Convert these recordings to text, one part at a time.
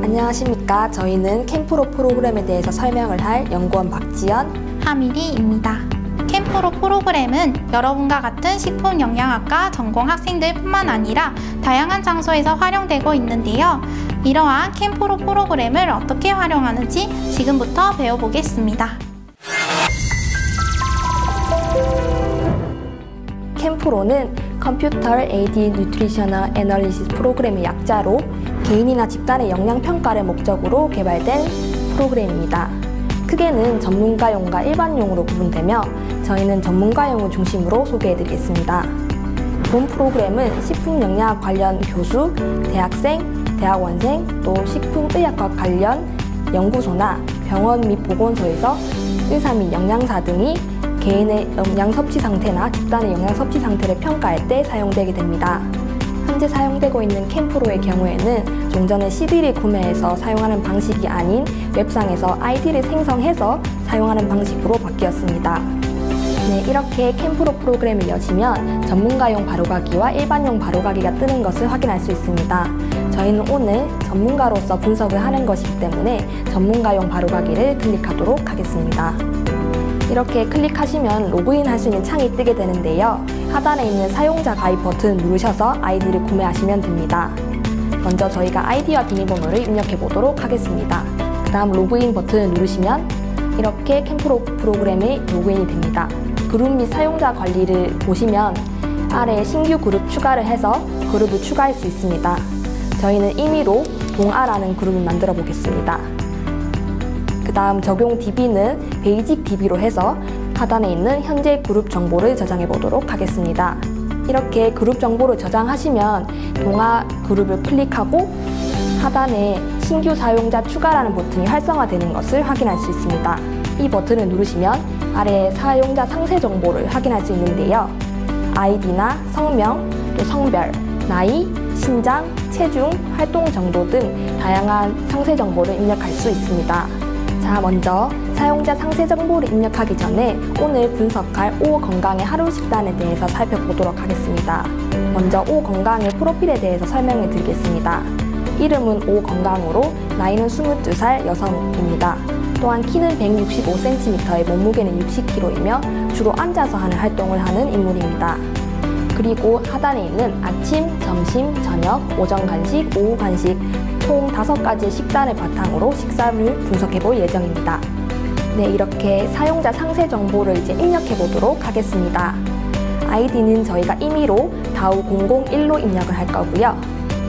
안녕하십니까. 저희는 캠프로 프로그램에 대해서 설명을 할 연구원 박지연, 하미리입니다. 캠프로 프로그램은 여러분과 같은 식품영양학과 전공 학생들뿐만 아니라 다양한 장소에서 활용되고 있는데요. 이러한 캠프로 프로그램을 어떻게 활용하는지 지금부터 배워보겠습니다. 캠프로는 컴퓨터 에이디드 뉴트리셔널 애널리시스 프로그램의 약자로 개인이나 집단의 영양평가를 목적으로 개발된 프로그램입니다. 크게는 전문가용과 일반용으로 구분되며 저희는 전문가용을 중심으로 소개해드리겠습니다. 본 프로그램은 식품영양학 관련 교수, 대학생, 대학원생, 또 식품의학과 관련 연구소나 병원 및 보건소에서 의사 및 영양사 등이 개인의 영양 섭취 상태나 집단의 영양 섭취 상태를 평가할 때 사용되게 됩니다. 현재 사용되고 있는 캠프로의 경우에는 종전에 CD를 구매해서 사용하는 방식이 아닌 웹상에서 아이디를 생성해서 사용하는 방식으로 바뀌었습니다. 네, 이렇게 캠프로 프로그램을 여시면 전문가용 바로가기와 일반용 바로가기가 뜨는 것을 확인할 수 있습니다. 저희는 오늘 전문가로서 분석을 하는 것이기 때문에 전문가용 바로가기를 클릭하도록 하겠습니다. 이렇게 클릭하시면 로그인 할 수 있는 창이 뜨게 되는데요. 하단에 있는 사용자 가입 버튼을 누르셔서 아이디를 구매하시면 됩니다. 먼저 저희가 아이디와 비밀번호를 입력해 보도록 하겠습니다. 그 다음 로그인 버튼을 누르시면 이렇게 캠프로 프로그램에 로그인이 됩니다. 그룹 및 사용자 관리를 보시면 아래에 신규 그룹 추가를 해서 그룹을 추가할 수 있습니다. 저희는 임의로 동아라는 그룹을 만들어 보겠습니다. 그 다음 적용 DB는 베이직 DB로 해서 하단에 있는 현재 그룹 정보를 저장해 보도록 하겠습니다. 이렇게 그룹 정보를 저장하시면 동아 그룹을 클릭하고 하단에 신규 사용자 추가라는 버튼이 활성화되는 것을 확인할 수 있습니다. 이 버튼을 누르시면 아래 사용자 상세 정보를 확인할 수 있는데요. 아이디나 성명, 또 성별, 나이, 신장, 체중, 활동 정도 등 다양한 상세 정보를 입력할 수 있습니다. 자, 먼저 사용자 상세 정보를 입력하기 전에 오늘 분석할 오 건강의 하루 식단에 대해서 살펴보도록 하겠습니다. 먼저 오 건강의 프로필에 대해서 설명해 드리겠습니다. 이름은 오 건강으로 나이는 22살 여성입니다. 또한 키는 165cm에 몸무게는 60kg이며 주로 앉아서 하는 활동을 하는 인물입니다. 그리고 하단에 있는 아침, 점심, 저녁, 오전 간식, 오후 간식 총 5가지의 식단을 바탕으로 식사를 분석해 볼 예정입니다. 네, 이렇게 사용자 상세 정보를 이제 입력해 보도록 하겠습니다. 아이디는 저희가 임의로 다우001로 입력을 할 거고요.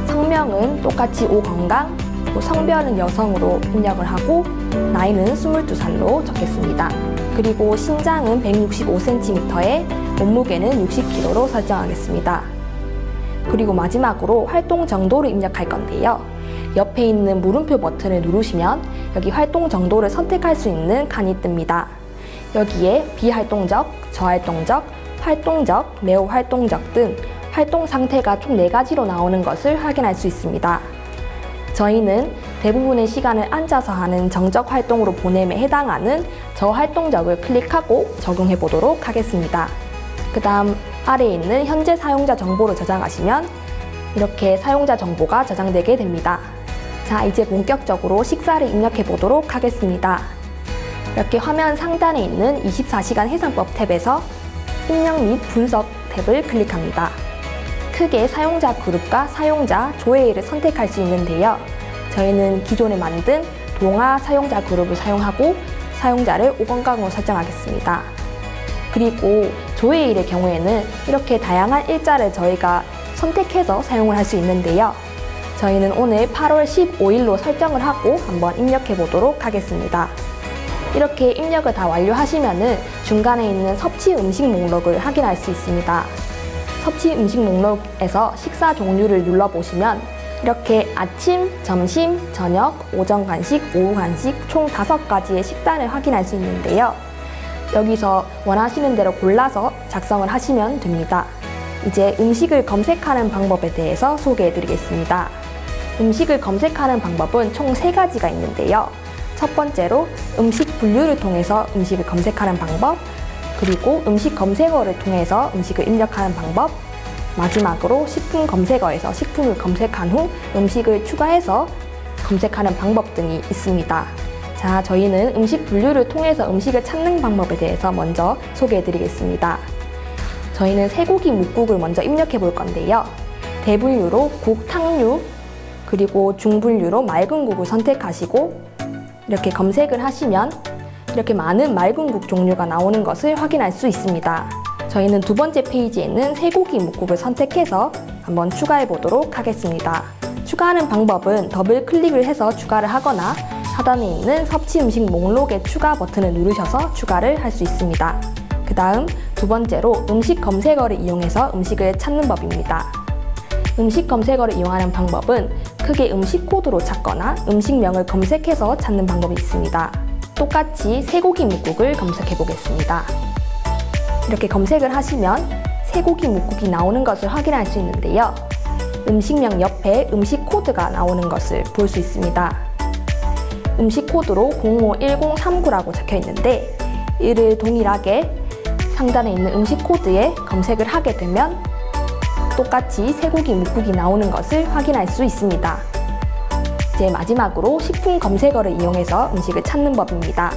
성명은 똑같이 오건강, 또 성별은 여성으로 입력을 하고 나이는 22살로 적겠습니다. 그리고 신장은 165cm에 몸무게는 60kg로 설정하겠습니다. 그리고 마지막으로 활동 정도를 입력할 건데요. 옆에 있는 물음표 버튼을 누르시면 여기 활동 정도를 선택할 수 있는 칸이 뜹니다. 여기에 비활동적, 저활동적, 활동적, 매우 활동적 등 활동 상태가 총 4가지로 나오는 것을 확인할 수 있습니다. 저희는 대부분의 시간을 앉아서 하는 정적 활동으로 보냄에 해당하는 저활동적을 클릭하고 적용해 보도록 하겠습니다. 그 다음 아래에 있는 현재 사용자 정보를 저장하시면 이렇게 사용자 정보가 저장되게 됩니다. 자, 이제 본격적으로 식사를 입력해 보도록 하겠습니다. 이렇게 화면 상단에 있는 24시간 해상법 탭에서 입력 및 분석 탭을 클릭합니다. 크게 사용자 그룹과 사용자 조회를 선택할 수 있는데요. 저희는 기존에 만든 동아 사용자 그룹을 사용하고 사용자를 오건강으로 설정하겠습니다. 그리고 조회일의 경우에는 이렇게 다양한 일자를 저희가 선택해서 사용을 할 수 있는데요. 저희는 오늘 8월 15일로 설정을 하고 한번 입력해 보도록 하겠습니다. 이렇게 입력을 다 완료하시면은 중간에 있는 섭취 음식 목록을 확인할 수 있습니다. 섭취 음식 목록에서 식사 종류를 눌러보시면 이렇게 아침, 점심, 저녁, 오전 간식, 오후 간식 총 5가지의 식단을 확인할 수 있는데요. 여기서 원하시는 대로 골라서 작성을 하시면 됩니다. 이제 음식을 검색하는 방법에 대해서 소개해 드리겠습니다. 음식을 검색하는 방법은 총 3가지가 있는데요. 첫 번째로 음식 분류를 통해서 음식을 검색하는 방법, 그리고 음식 검색어를 통해서 음식을 입력하는 방법, 마지막으로 식품 검색어에서 식품을 검색한 후 음식을 추가해서 검색하는 방법 등이 있습니다. 자, 저희는 음식 분류를 통해서 음식을 찾는 방법에 대해서 먼저 소개해 드리겠습니다. 저희는 쇠고기 묵국을 먼저 입력해 볼 건데요. 대분류로 국, 탕류, 그리고 중분류로 맑은 국을 선택하시고 이렇게 검색을 하시면 이렇게 많은 맑은 국 종류가 나오는 것을 확인할 수 있습니다. 저희는 두 번째 페이지에 있는 쇠고기 묵국을 선택해서 한번 추가해 보도록 하겠습니다. 추가하는 방법은 더블 클릭을 해서 추가를 하거나 하단에 있는 섭취 음식 목록의 추가 버튼을 누르셔서 추가를 할 수 있습니다. 그 다음 두 번째로 음식 검색어를 이용해서 음식을 찾는 법입니다. 음식 검색어를 이용하는 방법은 크게 음식 코드로 찾거나 음식명을 검색해서 찾는 방법이 있습니다. 똑같이 쇠고기 묵국을 검색해 보겠습니다. 이렇게 검색을 하시면 쇠고기 묵국이 나오는 것을 확인할 수 있는데요. 음식명 옆에 음식 코드가 나오는 것을 볼 수 있습니다. 음식 코드로 051039라고 적혀 있는데 이를 동일하게 상단에 있는 음식 코드에 검색을 하게 되면 똑같이 쇠고기 묵국이 나오는 것을 확인할 수 있습니다. 이제 마지막으로 식품 검색어를 이용해서 음식을 찾는 법입니다.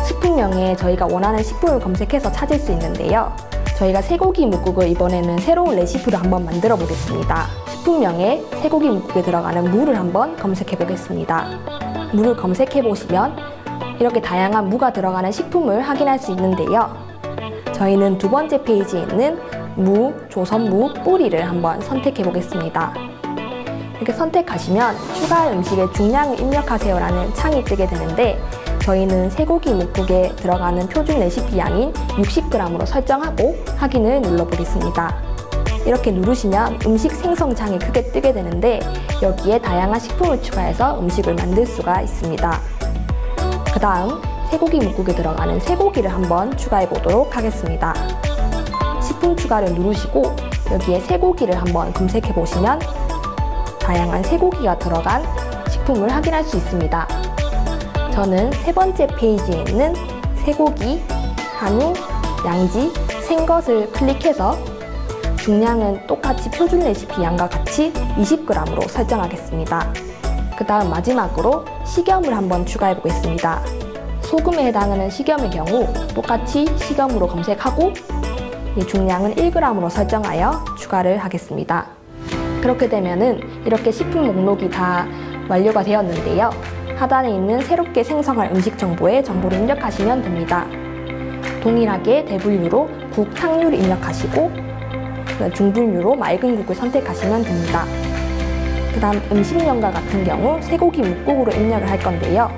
식품명에 저희가 원하는 식품을 검색해서 찾을 수 있는데요. 저희가 쇠고기 묵국을 이번에는 새로운 레시피로 한번 만들어 보겠습니다. 식품명에 쇠고기 묵국에 들어가는 무를 한번 검색해 보겠습니다. 무를 검색해 보시면 이렇게 다양한 무가 들어가는 식품을 확인할 수 있는데요. 저희는 두 번째 페이지에 있는 무, 조선무, 뿌리를 한번 선택해 보겠습니다. 이렇게 선택하시면 추가할 음식의 중량을 입력하세요 라는 창이 뜨게 되는데 저희는 쇠고기 묵국에 들어가는 표준 레시피 양인 60g으로 설정하고 확인을 눌러보겠습니다. 이렇게 누르시면 음식 생성창이 크게 뜨게 되는데 여기에 다양한 식품을 추가해서 음식을 만들 수가 있습니다. 그 다음 쇠고기 묵국에 들어가는 쇠고기를 한번 추가해 보도록 하겠습니다. 식품 추가를 누르시고 여기에 쇠고기를 한번 검색해 보시면 다양한 쇠고기가 들어간 식품을 확인할 수 있습니다. 저는 세 번째 페이지에 있는 쇠고기, 한우, 양지, 생것을 클릭해서 중량은 똑같이 표준 레시피 양과 같이 20g으로 설정하겠습니다. 그 다음 마지막으로 식염을 한번 추가해 보겠습니다. 소금에 해당하는 식염의 경우 똑같이 식염으로 검색하고 중량은 1g으로 설정하여 추가를 하겠습니다. 그렇게 되면은 이렇게 식품 목록이 다 완료가 되었는데요. 하단에 있는 새롭게 생성할 음식 정보에 정보를 입력하시면 됩니다. 동일하게 대분류로 국, 탕류를 입력하시고 중분류로 맑은 국을 선택하시면 됩니다. 그 다음 음식명과 같은 경우 쇠고기 묵국으로 입력을 할 건데요.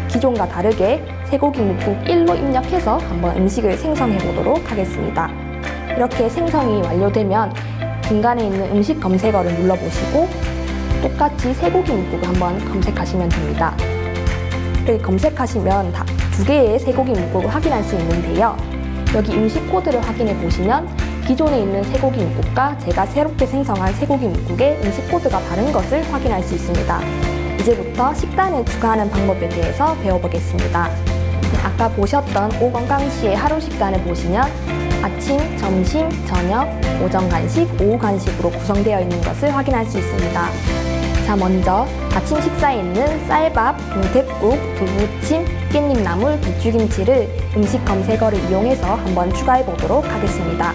기존과 다르게 쇠고기 묵국 1로 입력해서 한번 음식을 생성해 보도록 하겠습니다. 이렇게 생성이 완료되면 중간에 있는 음식 검색어를 눌러보시고 똑같이 쇠고기 묵국을 한번 검색하시면 됩니다. 이렇게 검색하시면 두 개의 쇠고기 묵국을 확인할 수 있는데요. 여기 음식 코드를 확인해 보시면 기존에 있는 쇠고기 묵국과 제가 새롭게 생성한 쇠고기 묵국의 음식 코드가 다른 것을 확인할 수 있습니다. 이제부터 식단을 추가하는 방법에 대해서 배워보겠습니다. 아까 보셨던 오건강시의 하루 식단을 보시면 아침, 점심, 저녁, 오전 간식, 오후 간식으로 구성되어 있는 것을 확인할 수 있습니다. 자, 먼저 아침 식사에 있는 쌀밥, 동태국, 두부무침, 깻잎나물, 배추김치를 음식 검색어를 이용해서 한번 추가해 보도록 하겠습니다.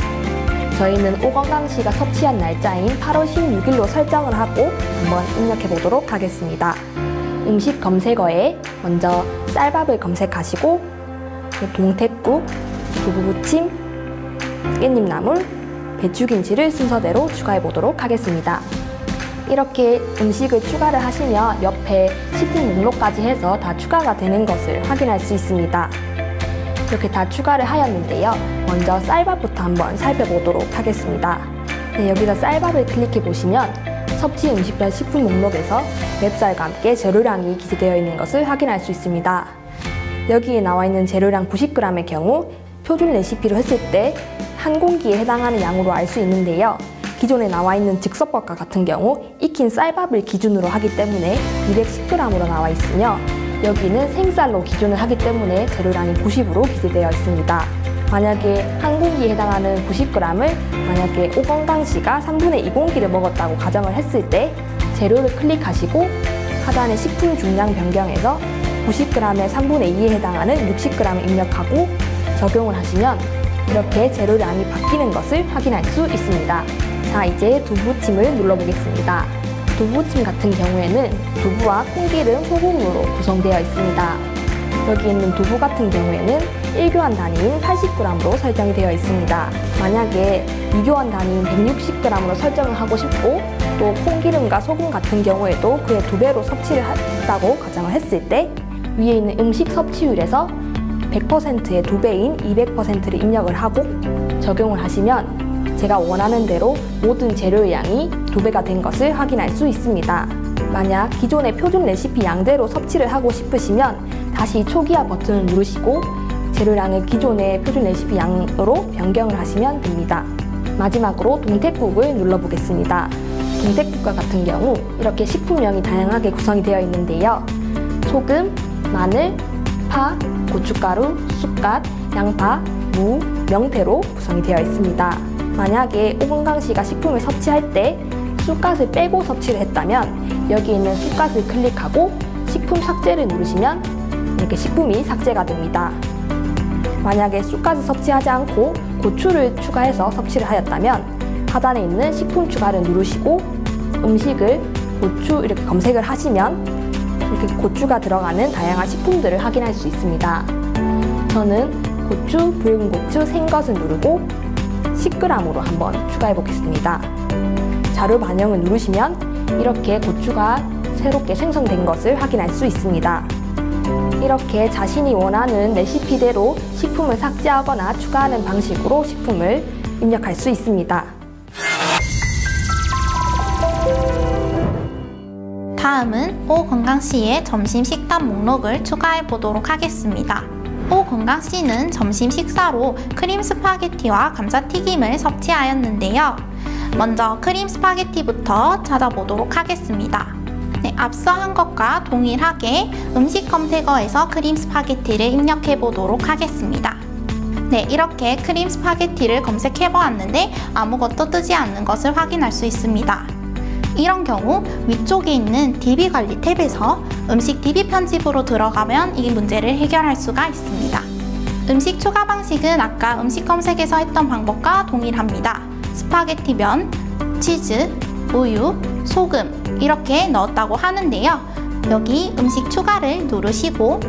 저희는 오건강시가 섭취한 날짜인 8월 16일로 설정을 하고 한번 입력해 보도록 하겠습니다. 음식 검색어에 먼저 쌀밥을 검색하시고 동태국, 두부무침, 깻잎나물, 배추김치를 순서대로 추가해 보도록 하겠습니다. 이렇게 음식을 추가를 하시면 옆에 식품 목록까지 해서 다 추가가 되는 것을 확인할 수 있습니다. 이렇게 다 추가를 하였는데요. 먼저 쌀밥부터 한번 살펴보도록 하겠습니다. 네, 여기서 쌀밥을 클릭해 보시면 섭취 음식별 식품 목록에서 맵쌀과 함께 재료량이 기재되어 있는 것을 확인할 수 있습니다. 여기에 나와 있는 재료량 90g의 경우 표준 레시피로 했을 때 한 공기에 해당하는 양으로 알 수 있는데요. 기존에 나와 있는 즉석밥과 같은 경우 익힌 쌀밥을 기준으로 하기 때문에 210g으로 나와 있으며 여기는 생쌀로 기준을 하기 때문에 재료량이 90으로 기재되어 있습니다. 만약에 한 공기에 해당하는 90g을 만약에 오건강시가 3분의 2 공기를 먹었다고 가정을 했을 때 재료를 클릭하시고 하단의 식품 중량 변경에서 90g의 3분의 2에 해당하는 60g을 입력하고 적용을 하시면 이렇게 재료량이 바뀌는 것을 확인할 수 있습니다. 자, 이제 두부침을 눌러보겠습니다. 두부침 같은 경우에는 두부와 콩기름, 소금으로 구성되어 있습니다. 여기 있는 두부 같은 경우에는 1교환 단위인 80g으로 설정이 되어 있습니다. 만약에 2교환 단위인 160g으로 설정을 하고 싶고 또 콩기름과 소금 같은 경우에도 그의 2배로 섭취를 했다고 가정을 했을 때 위에 있는 음식 섭취율에서 100%의 2배인 200%를 입력을 하고 적용을 하시면 제가 원하는 대로 모든 재료의 양이 2배가 된 것을 확인할 수 있습니다. 만약 기존의 표준 레시피 양대로 섭취를 하고 싶으시면 다시 초기화 버튼을 누르시고 재료량을 기존의 표준 레시피 양으로 변경을 하시면 됩니다. 마지막으로 동태국을 눌러보겠습니다. 동태국과 같은 경우 이렇게 식품명이 다양하게 구성이 되어 있는데요. 소금, 마늘, 파, 고춧가루, 쑥갓, 양파, 무, 명태로 구성이 되어 있습니다. 만약에 오건강씨가 식품을 섭취할 때 쑥갓을 빼고 섭취를 했다면 여기 있는 쑥갓을 클릭하고 식품 삭제를 누르시면 이렇게 식품이 삭제가 됩니다. 만약에 쑥갓을 섭취하지 않고 고추를 추가해서 섭취를 하였다면 하단에 있는 식품 추가를 누르시고 음식을 고추 이렇게 검색을 하시면 이렇게 고추가 들어가는 다양한 식품들을 확인할 수 있습니다. 저는 고추, 붉은 고추, 생것을 누르고 10g으로 한번 추가해 보겠습니다. 자료 반영을 누르시면 이렇게 고추가 새롭게 생성된 것을 확인할 수 있습니다. 이렇게 자신이 원하는 레시피대로 식품을 삭제하거나 추가하는 방식으로 식품을 입력할 수 있습니다. 다음은 오건강씨의 점심 식단 목록을 추가해 보도록 하겠습니다. 오건강씨는 점심 식사로 크림 스파게티와 감자튀김을 섭취하였는데요. 먼저 크림 스파게티부터 찾아보도록 하겠습니다. 네, 앞서 한 것과 동일하게 음식 검색어에서 크림 스파게티를 입력해 보도록 하겠습니다. 네, 이렇게 크림 스파게티를 검색해 보았는데 아무것도 뜨지 않는 것을 확인할 수 있습니다. 이런 경우 위쪽에 있는 DB 관리 탭에서 음식 DB 편집으로 들어가면 이 문제를 해결할 수가 있습니다. 음식 추가 방식은 아까 음식 검색에서 했던 방법과 동일합니다. 스파게티면, 치즈, 우유, 소금 이렇게 넣었다고 하는데요. 여기 음식 추가를 누르시고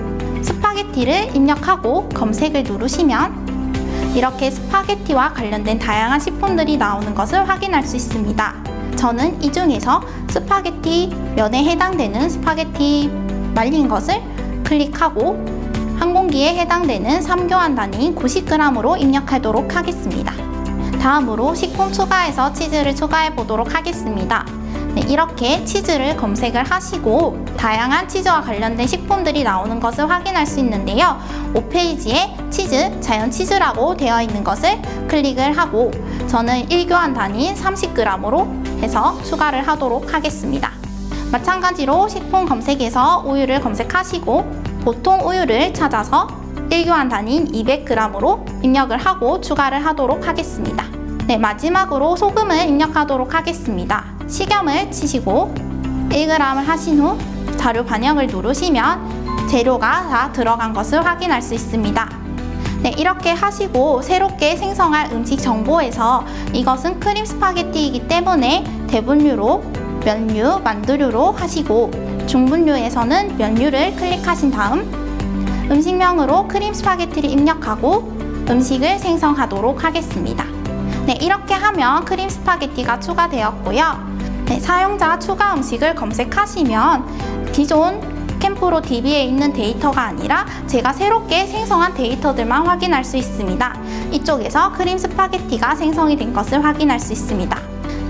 스파게티를 입력하고 검색을 누르시면 이렇게 스파게티와 관련된 다양한 식품들이 나오는 것을 확인할 수 있습니다. 저는 이 중에서 스파게티 면에 해당되는 스파게티 말린 것을 클릭하고 항공기에 해당되는 3교환 단위인 90g으로 입력하도록 하겠습니다. 다음으로 식품 추가해서 치즈를 추가해 보도록 하겠습니다. 네, 이렇게 치즈를 검색을 하시고 다양한 치즈와 관련된 식품들이 나오는 것을 확인할 수 있는데요. 5페이지에 치즈, 자연 치즈라고 되어 있는 것을 클릭을 하고 저는 1교환 단위인 30g으로 해서 추가를 하도록 하겠습니다. 마찬가지로 식품 검색에서 우유를 검색하시고 보통 우유를 찾아서 1교환 단위인 200g으로 입력을 하고 추가를 하도록 하겠습니다. 네, 마지막으로 소금을 입력하도록 하겠습니다. 식염을 치시고 1g을 하신 후 자료 반영을 누르시면 재료가 다 들어간 것을 확인할 수 있습니다. 네, 이렇게 하시고 새롭게 생성할 음식 정보에서 이것은 크림 스파게티이기 때문에 대분류로 면류, 만두류로 하시고 중분류에서는 면류를 클릭하신 다음 음식명으로 크림 스파게티를 입력하고 음식을 생성하도록 하겠습니다. 네, 이렇게 하면 크림 스파게티가 추가되었고요. 네, 사용자 추가 음식을 검색하시면 기존 캠프로 DB에 있는 데이터가 아니라 제가 새롭게 생성한 데이터들만 확인할 수 있습니다. 이쪽에서 크림 스파게티가 생성이 된 것을 확인할 수 있습니다.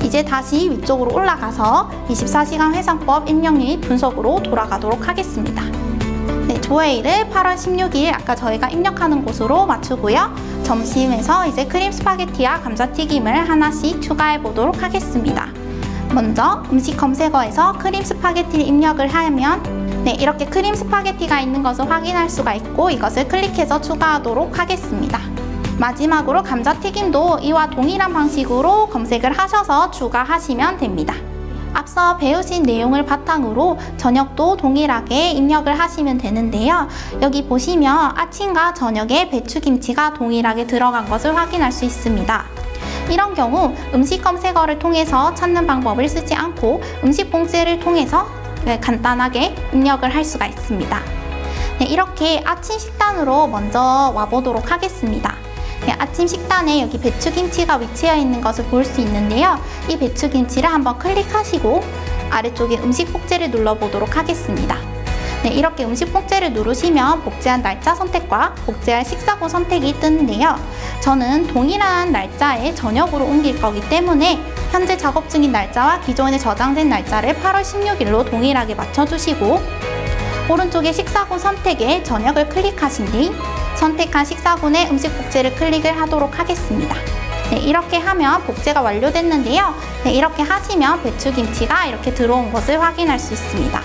이제 다시 위쪽으로 올라가서 24시간 회상법 입력 및 분석으로 돌아가도록 하겠습니다. 네, 조회일을 8월 16일 아까 저희가 입력하는 곳으로 맞추고요. 점심에서 이제 크림 스파게티와 감자튀김을 하나씩 추가해 보도록 하겠습니다. 먼저 음식 검색어에서 크림 스파게티를 입력을 하면 네, 이렇게 크림 스파게티가 있는 것을 확인할 수가 있고 이것을 클릭해서 추가하도록 하겠습니다. 마지막으로 감자튀김도 이와 동일한 방식으로 검색을 하셔서 추가하시면 됩니다. 앞서 배우신 내용을 바탕으로 저녁도 동일하게 입력을 하시면 되는데요. 여기 보시면 아침과 저녁에 배추김치가 동일하게 들어간 것을 확인할 수 있습니다. 이런 경우 음식 검색어를 통해서 찾는 방법을 쓰지 않고 음식 봉지를 통해서 간단하게 입력을 할 수가 있습니다. 네, 이렇게 아침 식단으로 먼저 와보도록 하겠습니다. 네, 아침 식단에 여기 배추김치가 위치해 있는 것을 볼 수 있는데요. 이 배추김치를 한번 클릭하시고 아래쪽에 음식 복제를 눌러보도록 하겠습니다. 네, 이렇게 음식 복제를 누르시면 복제한 날짜 선택과 복제할 식사고 선택이 뜨는데요. 저는 동일한 날짜에 저녁으로 옮길 거기 때문에 현재 작업 중인 날짜와 기존에 저장된 날짜를 8월 16일로 동일하게 맞춰주시고 오른쪽에 식사군 선택에 저녁을 클릭하신 뒤 선택한 식사군의 음식 복제를 클릭을 하도록 하겠습니다. 네, 이렇게 하면 복제가 완료됐는데요. 네, 이렇게 하시면 배추김치가 이렇게 들어온 것을 확인할 수 있습니다.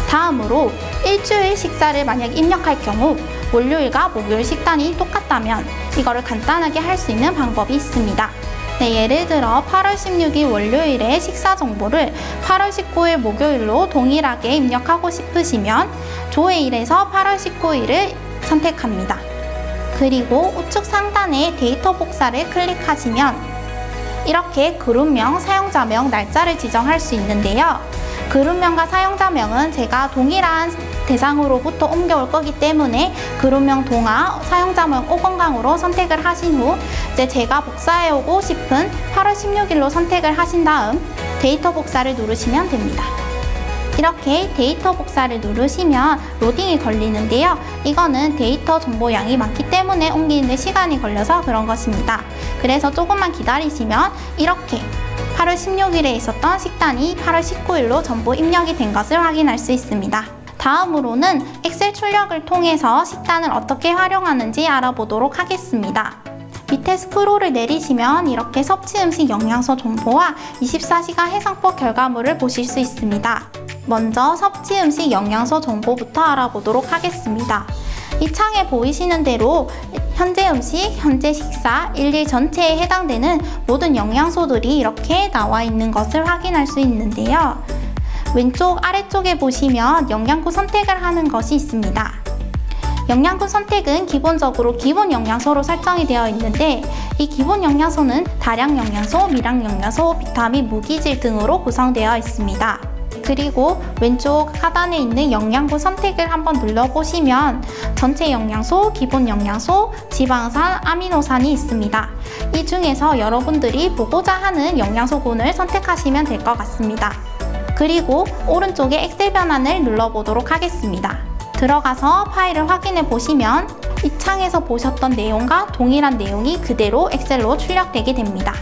다음으로 일주일 식사를 만약 입력할 경우 월요일과 목요일 식단이 똑같다면 이거를 간단하게 할 수 있는 방법이 있습니다. 네, 예를 들어 8월 16일 월요일의 식사 정보를 8월 19일 목요일로 동일하게 입력하고 싶으시면 조회 1에서 8월 19일을 선택합니다. 그리고 우측 상단에 데이터 복사를 클릭하시면 이렇게 그룹명, 사용자명, 날짜를 지정할 수 있는데요. 그룹명과 사용자명은 제가 동일한 대상으로부터 옮겨올 거기 때문에 그룹명 동아, 사용자명 오건강으로 선택을 하신 후 이제 제가 복사해오고 싶은 8월 16일로 선택을 하신 다음 데이터 복사를 누르시면 됩니다. 이렇게 데이터 복사를 누르시면 로딩이 걸리는데요. 이거는 데이터 정보량이 많기 때문에 옮기는데 시간이 걸려서 그런 것입니다. 그래서 조금만 기다리시면 이렇게 8월 16일에 있었던 식단이 8월 19일로 전부 입력이 된 것을 확인할 수 있습니다. 다음으로는 엑셀 출력을 통해서 식단을 어떻게 활용하는지 알아보도록 하겠습니다. 밑에 스크롤을 내리시면 이렇게 섭취 음식 영양소 정보와 24시간 해상법 결과물을 보실 수 있습니다. 먼저 섭취 음식 영양소 정보부터 알아보도록 하겠습니다. 이 창에 보이시는 대로 현재 음식, 현재 식사, 일일 전체에 해당되는 모든 영양소들이 이렇게 나와 있는 것을 확인할 수 있는데요. 왼쪽 아래쪽에 보시면 영양소 선택을 하는 것이 있습니다. 영양소 선택은 기본적으로 기본 영양소로 설정이 되어 있는데 이 기본 영양소는 다량 영양소, 미량 영양소, 비타민, 무기질 등으로 구성되어 있습니다. 그리고 왼쪽 하단에 있는 영양소 선택을 한번 눌러보시면 전체 영양소, 기본 영양소, 지방산, 아미노산이 있습니다. 이 중에서 여러분들이 보고자 하는 영양소군을 선택하시면 될 것 같습니다. 그리고 오른쪽에 엑셀 변환을 눌러보도록 하겠습니다. 들어가서 파일을 확인해 보시면 이 창에서 보셨던 내용과 동일한 내용이 그대로 엑셀로 출력되게 됩니다.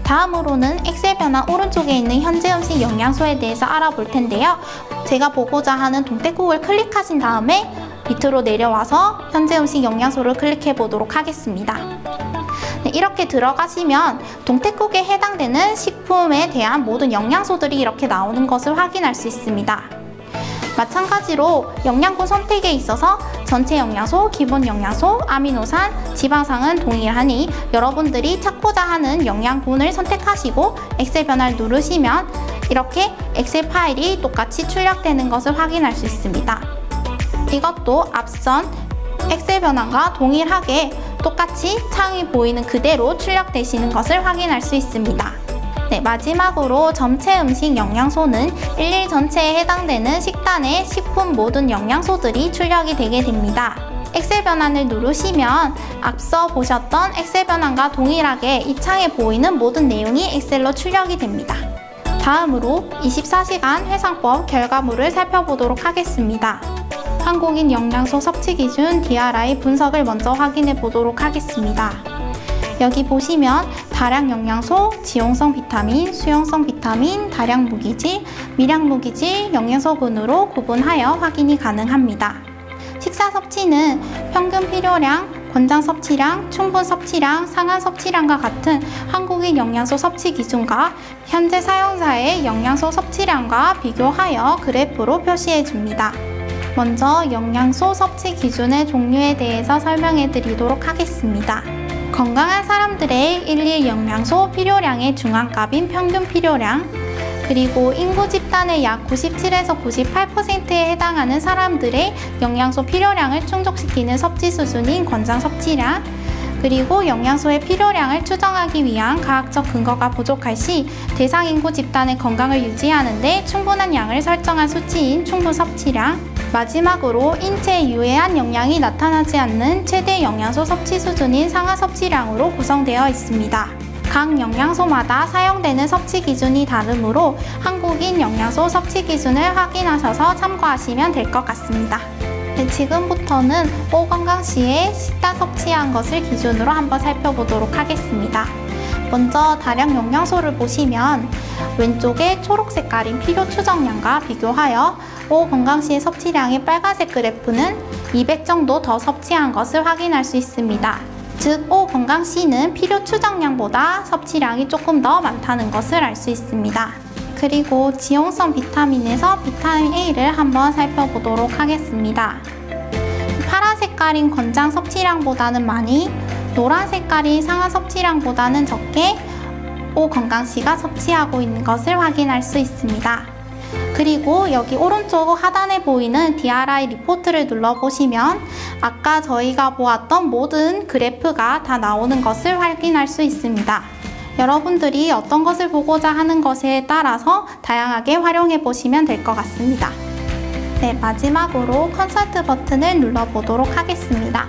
다음으로는 엑셀 변환 오른쪽에 있는 현재 음식 영양소에 대해서 알아볼 텐데요. 제가 보고자 하는 동태국을 클릭하신 다음에 밑으로 내려와서 현재 음식 영양소를 클릭해 보도록 하겠습니다. 네, 이렇게 들어가시면 동태국에 해당되는 식품에 대한 모든 영양소들이 이렇게 나오는 것을 확인할 수 있습니다. 마찬가지로 영양소 선택에 있어서 전체 영양소, 기본 영양소, 아미노산, 지방산은 동일하니 여러분들이 찾고자 하는 영양분을 선택하시고 엑셀 변화를 누르시면 이렇게 엑셀 파일이 똑같이 출력되는 것을 확인할 수 있습니다. 이것도 앞선 엑셀 변환과 동일하게 똑같이 창이 보이는 그대로 출력되시는 것을 확인할 수 있습니다. 네, 마지막으로 전체 음식 영양소는 일일 전체에 해당되는 식단의 식품 모든 영양소들이 출력이 되게 됩니다. 엑셀 변환을 누르시면 앞서 보셨던 엑셀 변환과 동일하게 이 창에 보이는 모든 내용이 엑셀로 출력이 됩니다. 다음으로 24시간 해상법 결과물을 살펴보도록 하겠습니다. 한국인 영양소 섭취 기준 DRI 분석을 먼저 확인해 보도록 하겠습니다. 여기 보시면 다량 영양소, 지용성 비타민, 수용성 비타민, 다량 무기질, 미량 무기질, 영양소군으로 구분하여 확인이 가능합니다. 식사 섭취는 평균 필요량, 권장 섭취량, 충분 섭취량, 상한 섭취량과 같은 한국인 영양소 섭취 기준과 현재 사용자의 영양소 섭취량과 비교하여 그래프로 표시해 줍니다. 먼저 영양소 섭취 기준의 종류에 대해서 설명해 드리도록 하겠습니다. 건강한 사람들의 일일 영양소 필요량의 중앙값인 평균 필요량, 그리고 인구 집단의 약 97에서 98%에 해당하는 사람들의 영양소 필요량을 충족시키는 섭취 수준인 권장 섭취량, 그리고 영양소의 필요량을 추정하기 위한 과학적 근거가 부족할 시 대상 인구 집단의 건강을 유지하는 데 충분한 양을 설정한 수치인 충분 섭취량, 마지막으로 인체에 유해한 영향이 나타나지 않는 최대 영양소 섭취 수준인 상하 섭취량으로 구성되어 있습니다. 각 영양소마다 사용되는 섭취 기준이 다르므로 한국인 영양소 섭취 기준을 확인하셔서 참고하시면 될 것 같습니다. 네, 지금부터는 오건강시에 식단 섭취한 것을 기준으로 한번 살펴보도록 하겠습니다. 먼저 다량 영양소를 보시면 왼쪽에 초록 색깔인 필요 추정량과 비교하여 오건강시의 섭취량의 빨간색 그래프는 200 정도 더 섭취한 것을 확인할 수 있습니다. 즉, 오건강시는 필요 추정량보다 섭취량이 조금 더 많다는 것을 알 수 있습니다. 그리고 지용성 비타민에서 비타민 A를 한번 살펴보도록 하겠습니다. 파란 색깔인 권장 섭취량보다는 많이, 노란 색깔인 상하 섭취량보다는 적게 오건강시가 섭취하고 있는 것을 확인할 수 있습니다. 그리고 여기 오른쪽 하단에 보이는 DRI 리포트를 눌러보시면 아까 저희가 보았던 모든 그래프가 다 나오는 것을 확인할 수 있습니다. 여러분들이 어떤 것을 보고자 하는 것에 따라서 다양하게 활용해 보시면 될 것 같습니다. 네, 마지막으로 컨설트 버튼을 눌러보도록 하겠습니다.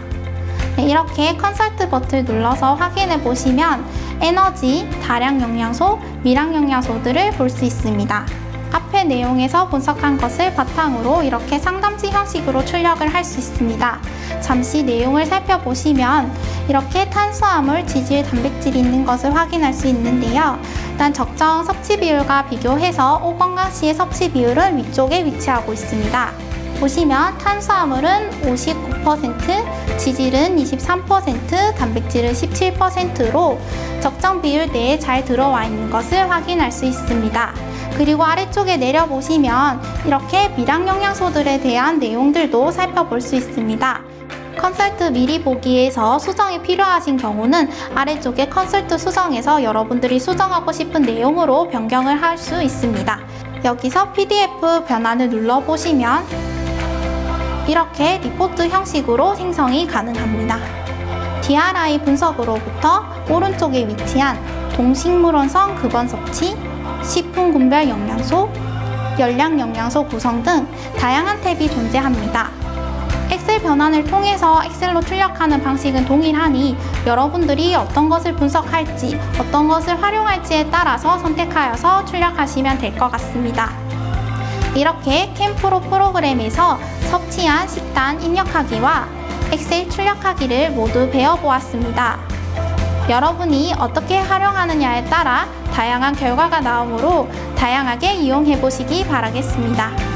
네, 이렇게 컨설트 버튼을 눌러서 확인해 보시면 에너지, 다량 영양소, 미량 영양소들을 볼 수 있습니다. 앞의 내용에서 분석한 것을 바탕으로 이렇게 상담지 형식으로 출력을 할 수 있습니다. 잠시 내용을 살펴보시면 이렇게 탄수화물, 지질, 단백질이 있는 것을 확인할 수 있는데요. 일단 적정 섭취 비율과 비교해서 오건강시의 섭취 비율은 위쪽에 위치하고 있습니다. 보시면 탄수화물은 59%, 지질은 23%, 단백질은 17%로 적정 비율 내에 잘 들어와 있는 것을 확인할 수 있습니다. 그리고 아래쪽에 내려보시면 이렇게 미량 영양소들에 대한 내용들도 살펴볼 수 있습니다. 컨설트 미리 보기에서 수정이 필요하신 경우는 아래쪽에 컨설트 수정에서 여러분들이 수정하고 싶은 내용으로 변경을 할 수 있습니다. 여기서 PDF 변환을 눌러보시면 이렇게 리포트 형식으로 생성이 가능합니다. DRI 분석으로부터 오른쪽에 위치한 동식물원성 급원 섭취, 식품군별 영양소, 열량 영양소 구성 등 다양한 탭이 존재합니다. 엑셀 변환을 통해서 엑셀로 출력하는 방식은 동일하니 여러분들이 어떤 것을 분석할지, 어떤 것을 활용할지에 따라서 선택하여서 출력하시면 될 것 같습니다. 이렇게 캠프로 프로그램에서 섭취한 식단 입력하기와 엑셀 출력하기를 모두 배워보았습니다. 여러분이 어떻게 활용하느냐에 따라 다양한 결과가 나오므로 다양하게 이용해 보시기 바라겠습니다.